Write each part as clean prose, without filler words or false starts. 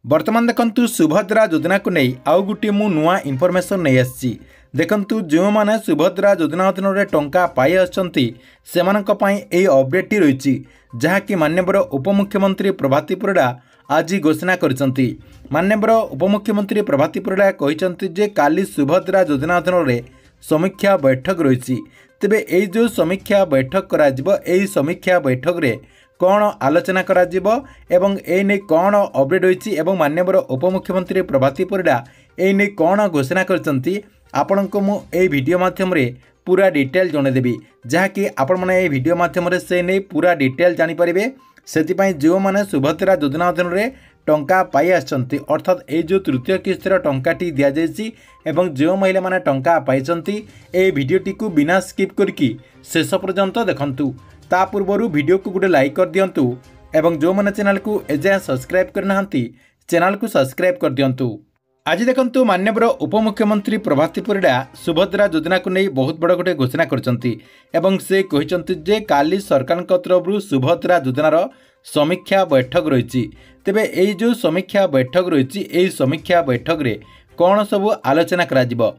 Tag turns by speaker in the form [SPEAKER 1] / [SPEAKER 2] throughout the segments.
[SPEAKER 1] वर्तमान देखंतु सुभद्रा योजना को नहीं आउ गोटे मु नुआ इनफॉरमेशन नहीं आसी देखंतु जो माने सुभद्रा योजना अधीन में टंका पाई आछंती सेमानक पई एई अपडेट टी रहिछि जहाँकि माननीय उपमुख्यमंत्री प्रभाती परिडा आज घोषणा करछंती। माननीय उपमुख्यमंत्री प्रभाती परिडा कहिसंती जे काली सुभद्रा योजना अधीन में समीक्षा बैठक रही तेबे एई जो समीक्षा बैठक करा जिवो एई समीक्षा बैठक रे कौन आलोचना करा जिवो एवं ए नै कौन अपडेट होईछि एवं माननीय उपमुख्यमंत्री प्रभाती परिडा ए नै कौन घोषणा करछंती आपनको मु ए वीडियो माध्यम रे पूरा डिटेल जणेदेबी जहाँकि आपण माने ए वीडियो माध्यम रे से नै पूरा डिटेल जानि परिबे। सेतिपई जो माने सुभद्रा योजना अधीन रे टंका पाई आछंती अर्थात ए जो तृतीय किस्तिर टंकाटी दिया जायछि एवं जो महिला माने टंका पाइछंती ए वीडियोटी को बिना स्किप करके शेष पर्यंत देखंतु। ता पूर्व वीडियो को गोटे लाइक कर दियंतु एवं जो मैंने चैनल को एजाए सब्सक्राइब करना चैनल को सब्सक्राइब कर दियंतु। आज देखंतु माननीय उपमुख्यमंत्री प्रभाती परिडा सुभद्रा योजना को नहीं बहुत बड़ गोटे घोषणा करछंती एवं से कहिसंती जे काली सरकार तरफ सुभद्रा योजनार समीक्षा बैठक रही तेबे एई जो समीक्षा बैठक रही एई समीक्षा बैठक रे कौन सब आलोचना करा जिवो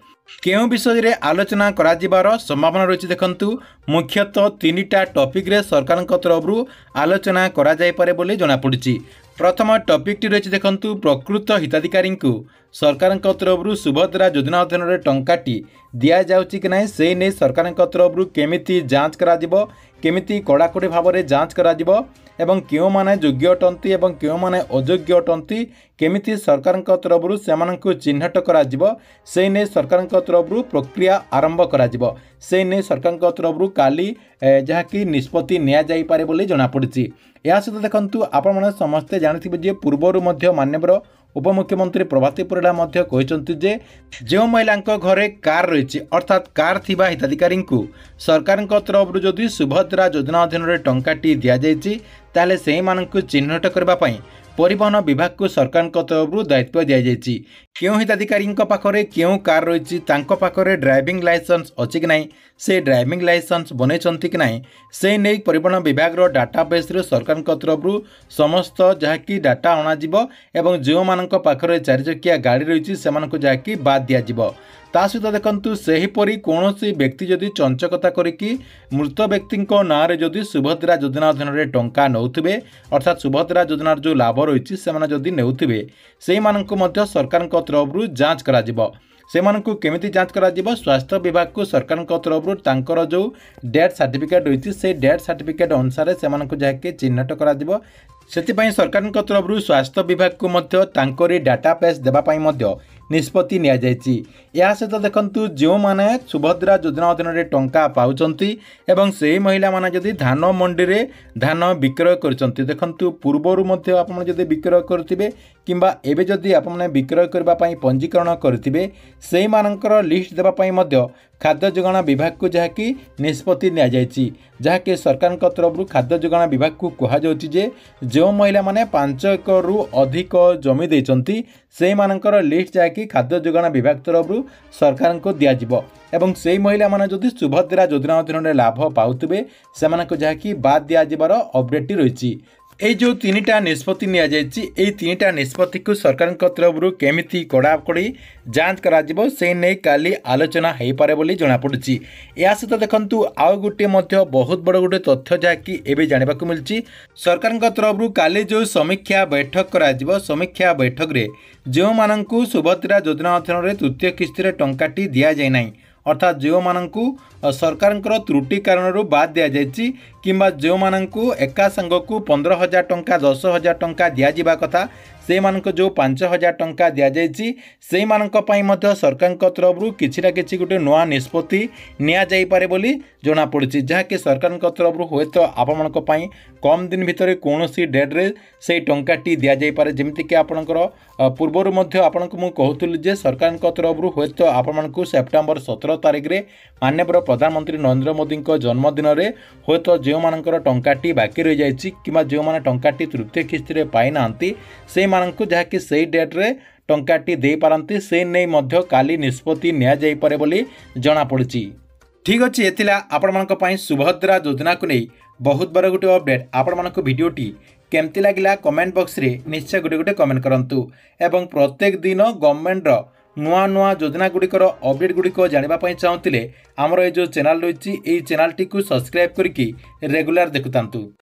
[SPEAKER 1] केउं विषय रे आलोचना करा जिबार संभावना रही देखंतु मुख्यतः तीनटा टॉपिक रे सरकार तरफ आलोचना करा जाय पारे बोली जणा पड़ुछि। प्रथम टॉपिक टी रही देखंतु प्रकृत हिताधिकारी को सरकार तरफ सुभद्रा योजना अधीन में टंकाटी दिया जाउछि कि नहीं से नहीं सरकार तरफ केमिति जांच करा जिवो केमिति कड़ाकड़ी भाव में जांच करा जिवो एवं क्यों माने योग्य अटंती एवं क्यों माने अयोग्य अटंती केमिति सरकार तरफ से चिन्हट करा जिवो से नहीं सरकार तरफ प्रक्रिया आरंभ करा जिवो से नहीं सरकार तरफ काली जहाँकि निष्पत्ति निया जाई पारे बोली जणा पड़ुछि। या सहित देखंतु आपण माने समस्ते जानिथिबे जे पूर्वरु मध्य माननीय उपमुख्यमंत्री प्रभाती परिडा मध्य कहिसंती जे जो महिलांक घरे कार रही अर्थात कार थिबा हिताधिकारी को सरकार तरफ जदि सुभद्रा योजना अधीन में टंकाटी दि जाइछि ताले सेही मानकु चिन्हट करबा पई परिवहन विभाग को सरकार तरफ दायित्व दि जाइछि। क्यों हिताधिकारी पाखरे क्यों कार रही पाखरे ड्राइविंग लाइसेंस अच्छी कि नहीं से ड्राइविंग लाइसेंस बनई कि नहीं से नहीं परिवहन विभाग डाटाबेस सरकार तरफ समस्त जहाँकि डाटा अणाजिवो एवं जो मानक पाखरे चारि चकिया गाड़ी रही से जहाँकि बाद दिया ता सहित देखंतु सेहीपरि कौनसी व्यक्ति जदि चंचकता करिकी मृत व्यक्ति ना जदि सुभद्रा योजना अधीन में टंका नौथिबे अर्थात सुभद्रा योजनार जो लाभ रही से जदि नेउथिबे सेही मानकु मध्य सरकार तरफ जांच करा जिवो सेमानकु केमिति जांच करा जिवो स्वास्थ्य विभाग को सरकार तरफ तांकर जो डेथ सर्टिफिकेट रही से डेथ सर्टिफिकेट अनुसार सेमानकु जाके चिन्हट करा जिवो सेतिपई सरकार तरफ स्वास्थ्य विभाग को मध्य तांकरी डाटाबेस देबा पई मध्य निष्पत्ति निया जायछि। या सहित देखंतु जो माने सुभद्रा योजना अधीन में टंका पाउचंती एवं सेही महिला माने जदि धान मंडी रे धान विक्रय करचंती देखंतु पूर्वरु मध्य आपण जदि विक्रय करथिबे किंबा एबे जदि आपण विक्रय करबा पई पंजीकरण करथिबे सेही मानकर लिस्ट देबा पई मध्य खाद्य जोगाण विभाग को जहाँकि निष्पत्ति निया जायछि जहाँकि सरकार तरफ खाद्य जोगाण विभाग को कहा जाउछि जे जो महिला माने 5 एकड़ रु अधिक जमी देइचंती से मानकर लिस्ट जहाँकि खाद्य जोगाण विभाग तरफ सरकार को दिया जिवो एवं से महिला माने जदि सुभद्रा योजना अधीन में लाभ पाउथिबे सेमानक जहाँकि बाद दिया जिबार अपडेट रही। ये जो तीनटा निष्पत्ति निया जायछि एई तीनटा निष्पत्ति को सरकार तरफ केमिति कड़ाकड़ी जांच करा जिवो से नै काली आलोचना हेई पारे बोली जणा पड़ुछि। या सहित देखंतु आउ गोटे मध्य बहुत बड़ गोटे तथ्य जहाँकि एबे जानिबाकु मिलछि सरकार तरफ काली जो समीक्षा बैठक करा जिवो समीक्षा बैठक रे जो माननकु सुभद्रा योजना अधीन में तृतीय किस्तिर टंकाटी दिया जाय नाही अर्थात जो माननकु सरकार त्रुटि कारण बाद दि जाइछि किंबा जो माननकु एका संगकु 15,000 टंका 10,000 टंका दिया जिबा कथा से मानक जो 5,000 टंका दि जाइछि से मानक पई मध्य सरकार तरफ किछि ना किछि गोटे नुआ निष्पत्ति निया जाई पारे बोली जणा पड़ुछि जहाँकि सरकार तरफ हुए तो आपमनक पई कम दिन भितर कोनोसी डेट रे से टंकाटी दिया जाई पारे जेमिति कि आपनकर पूर्वरु मध्य आपनको मु कहूतुली जे सरकार तरफ हुए तो आपमनकु सेप्टेम्बर 17 तारिख रे माननीय प्रधानमंत्री नरेंद्र मोदी जन्मदिन रे हुए तो जो मानकर टंकाटी बाकी रही जाइछि किंबा जो माने टंकाटी तृतीय किस्ती रे पाई नांती से मानकु जहाँकि से डेट रे टंकाटी दे पारंती से नै मध्य काली निष्पत्ति निया जाई पारे बोली जणा पड़ुछि। ठीक अछि एथिला आपण मानक पई सुभद्रा योजना को नै बहुत बड़ गोटे अपडेट आपण मानक वीडियोटी केमती लगिला कमेंट बॉक्स रे निश्चय गोटे गोटे कमेंट करंतु एवं प्रत्येक दिन गवर्नमेंट नुआ नुआ योजना गुड़िकर अपडेट गुड़िक जानापी चाहूँगे आमर ये जो चैनल रही चैनल टी सब्सक्राइब करके रेगुलर देखुता।